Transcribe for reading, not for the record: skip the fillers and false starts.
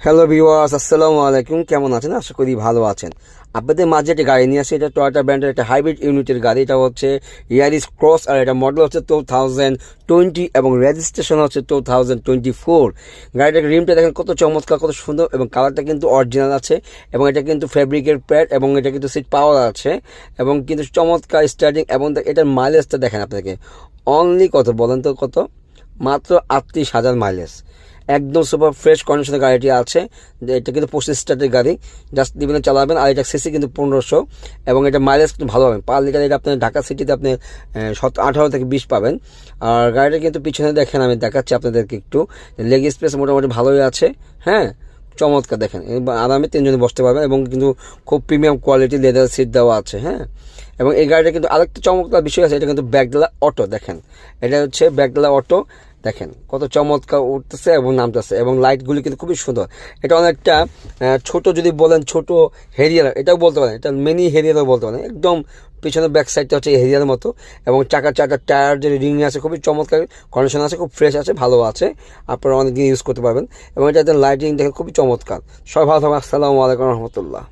Hello viewers, আসসালামু আলাইকুম। কেমন আছেন? আশা করি ভালো আছেন। আপনাদের মাঝে একটা গাড়ি নিয়ে আসে, এটা টয়োটা ব্র্যান্ডের একটা হাইব্রিড ইউনিটের গাড়ি। এটা হচ্ছে ইয়ারিস ক্রস, আর এটা মডেল হচ্ছে 2020 এবং রেজিস্ট্রেশন হচ্ছে 2024। গাড়িটার রিমটা দেখেন কত চমৎকার, কত সুন্দর, এবং কালারটা কিন্তু অরিজিনাল আছে, এবং এটা কিন্তু ফ্যাব্রিকের প্যাড, এবং এটা কিন্তু সিট পাওয়ার আছে, এবং কিন্তু চমৎকার স্টার্টিং। এবং এটার মাইলেজটা দেখেন আপনাকে, অনলি কত বলেন তো, কত? মাত্র 38,000 মাইলেজ। একদম সুপার ফ্রেশ কন্ডিশনের গাড়িটি আছে। এটা কিন্তু 25 স্টার্টের গাড়ি, জাস্ট দিবেন চালাবেন। আর এটা সিসি কিন্তু 1500, এবং এটা মাইলেজ কিন্তু ভালো পাবেন। পার লিটার এটা আপনার ঢাকা সিটিতে আপনি 18 থেকে 20 পাবেন। আর গাড়িটা কিন্তু পিছনে দেখেন, আমি দেখাচ্ছি আপনাদেরকে একটু। লেগ স্পেস মোটামুটি ভালোই আছে, হ্যাঁ, চমৎকার। দেখেন আরামে তিনজনে বসতে পারবেন, এবং কিন্তু খুব প্রিমিয়াম কোয়ালিটি লেদার সিট দেওয়া আছে, হ্যাঁ। এবং এই গাড়িটা কিন্তু আরেকটা চমৎকার বিষয় আছে, এটা কিন্তু ব্যাকডালা অটো। দেখেন, এটা হচ্ছে ব্যাকডালা অটো। দেখেন কত চমৎকার উঠতেছে এবং নামতেছে, এবং লাইটগুলি কিন্তু খুবই সুন্দর। এটা অনেকটা ছোট, যদি বলেন ছোট হেরিয়ার, এটাও বলতে পারেন, এটা মিনি হেরিয়ারও বলতে পারেন। একদম পিছনের ব্যাক সাইডটা হচ্ছে হেরিয়ারের মতো, এবং চাকার টায়ার যে রিং আছে খুবই চমৎকার কন্ডিশন আছে, খুব ফ্রেশ আছে, ভালো আছে। আপনারা অনেকদিন ইউজ করতে পারবেন, এবং এটা লাইটিং দেখে খুবই চমৎকার। সবাই ভালো থাকবেন। আসসালামু আলাইকুম রহমতুল্লাহ।